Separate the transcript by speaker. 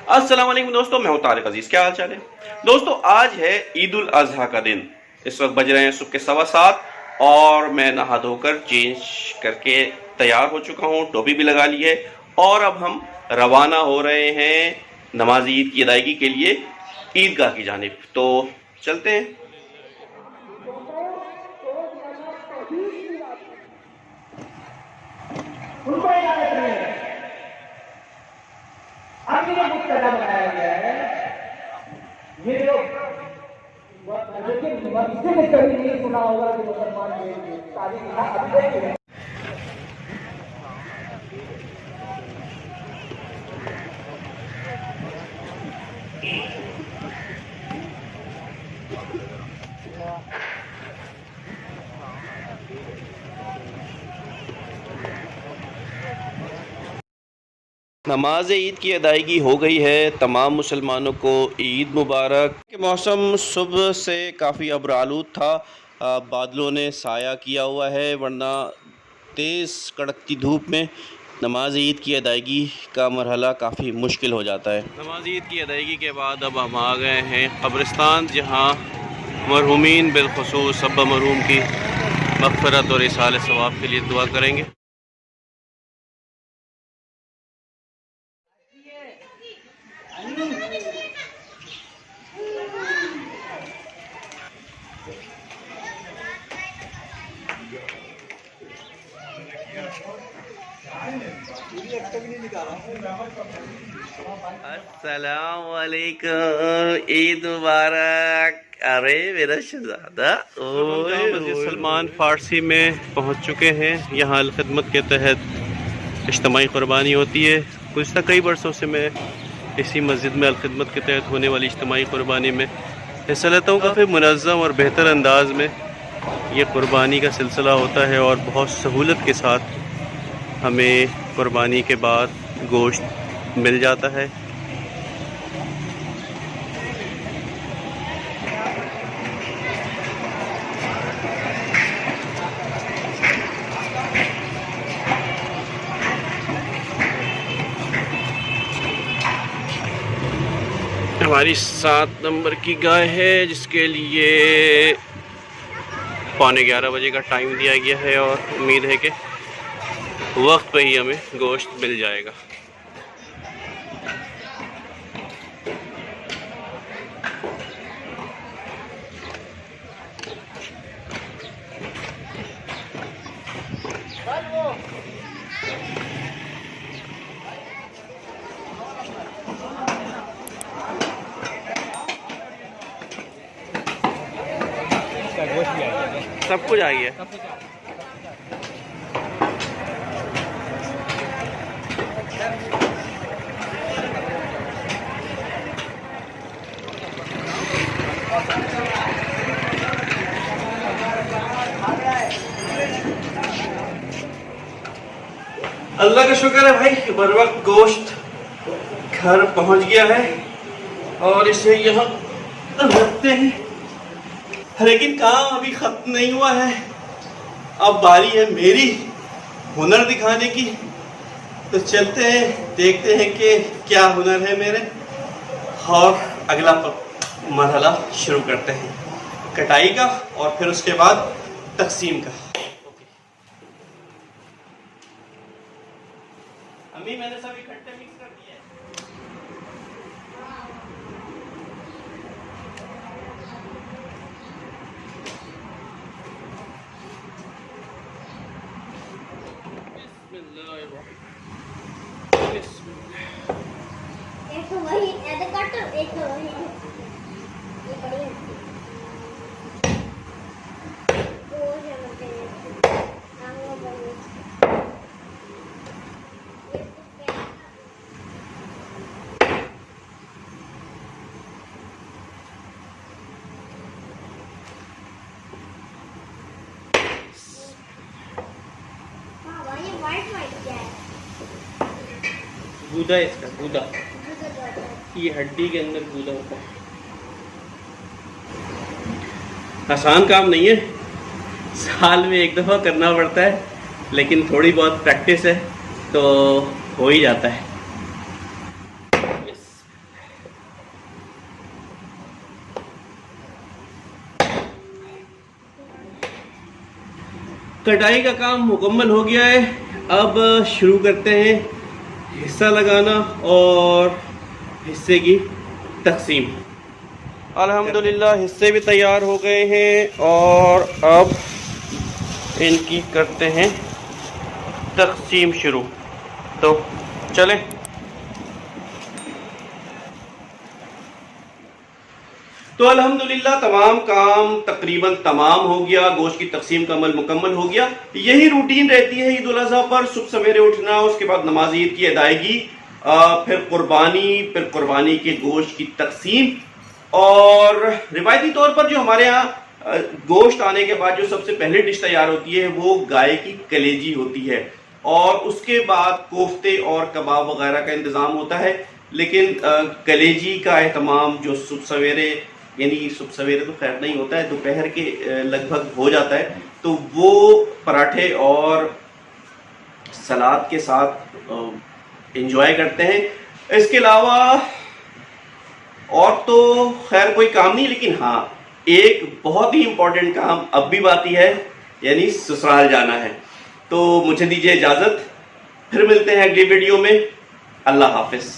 Speaker 1: अस्सलाम वालेकुम दोस्तों, मैं हूं तारिक अजीज। क्या हाल चाल है दोस्तों? आज है ईद उल अजहा का दिन। इस वक्त बज रहे हैं सुबह के 7:15 और मैं नहा धोकर चेंज करके तैयार हो चुका हूं, टोपी भी लगा ली है और अब हम रवाना हो रहे हैं नमाज ईद की अदायगी के लिए ईदगाह की जानिब। तो चलते हैं।
Speaker 2: अब ये मुस्तदा बनाया गया है। ये लोग लेकिन मस्जिद में कभी नहीं सुना होगा कि मुसलमान तारीख अभी देखिए।
Speaker 1: नमाज ईद की अदायगी हो गई है। तमाम मुसलमानों को ईद मुबारक। मौसम सुबह से काफ़ी अब्रालूद था, बादलों ने साया किया हुआ है, वरना तेज़ कड़कती धूप में नमाज ईद की अदायगी का मरहला काफ़ी मुश्किल हो जाता है। नमाज ईद की अदायगी के बाद अब हम आ गए हैं कब्रिस्तान, जहाँ मरहूमीन बिलखुसूस सब मरहूम की मग़फ़िरत और इसाले सवाब के लिए दुआ करेंगे। अस्सलाम वालेकुम, ईद मुबारक। अरे मेरा शहजादा। सलमान फ़ारसी में पहुंच चुके हैं। यहाँ अलखिदमत के तहत इज्तिमाई क़ुरबानी होती है। गुज़श्ता कई बरसों से मैं इसी मस्जिद में अलखिदमत के तहत होने वाली इज्तिमाई क़ुरबानी में हिस्सा लेता हूँ। काफ़ी मुनज़्ज़म और बेहतर अंदाज में ये क़ुरबानी का सिलसिला होता है और बहुत सहूलत के साथ हमें क़ुरबानी के बाद गोश्त मिल जाता है। हमारी 7 नंबर की गाय है, जिसके लिए 11:15 बजे का टाइम दिया गया है और उम्मीद है कि वक्त पे ही हमें गोश्त मिल जाएगा। सब कुछ आ गया। अल्लाह का शुक्र है भाई, बर वक्त गोश्त घर पहुंच गया है और इसे यहाँ रखते हैं। लेकिन काम अभी खत्म नहीं हुआ है। अब बारी है मेरी हुनर दिखाने की। तो चलते हैं, देखते हैं कि क्या हुनर है मेरे, और अगला मरहला शुरू करते हैं कटाई का और फिर उसके बाद तकसीम का। अम्मी मैंने सब इकट्ठे मिक्स कर दिए।
Speaker 3: एक तो वही ऐसे कट, एक तो वही ये बड़ी है। वो है मतलब आंगों बड़ी
Speaker 4: गूदा है इसका, गूदा। ये हड्डी के अंदर गूदा होता है।
Speaker 1: आसान काम नहीं है, साल में एक दफ़ा करना पड़ता है, लेकिन थोड़ी बहुत प्रैक्टिस है तो हो ही जाता है। कटाई का काम मुकम्मल हो गया है। अब शुरू करते हैं हिस्सा लगाना और हिस्से की तकसीम। अल्हम्दुलिल्लाह हिस्से भी तैयार हो गए हैं और अब इनकी करते हैं तकसीम शुरू। तो चलें। तो अल्हम्दुलिल्लाह तमाम काम तकरीबन तमाम हो गया, गोश्त की तकसीम का अमल मुकम्मल हो गया। यही रूटीन रहती है ईद उल अज़हा पर, सुबह सवेरे उठना, उसके बाद नमाज ईद की अदायगी, फिर कुर्बानी के गोश्त की तकसीम। और रिवायती तौर पर जो हमारे यहाँ गोश्त आने के बाद जो सबसे पहले डिश तैयार होती है वो गाय की कलेजी होती है और उसके बाद कोफ्ते और कबाब वगैरह का इंतज़ाम होता है। लेकिन कलेजी का एहतमाम जो सुबह सवेरे, यानी सुबह सवेरे तो खैर नहीं होता है, दोपहर के लगभग हो जाता है, तो वो पराठे और सलाद के साथ एंजॉय करते हैं। इसके अलावा और तो खैर कोई काम नहीं, लेकिन हाँ एक बहुत ही इम्पोर्टेंट काम अब भी बाकी है, यानी ससुराल जाना है। तो मुझे दीजिए इजाज़त, फिर मिलते हैं अगली वीडियो में। अल्लाह हाफिज़।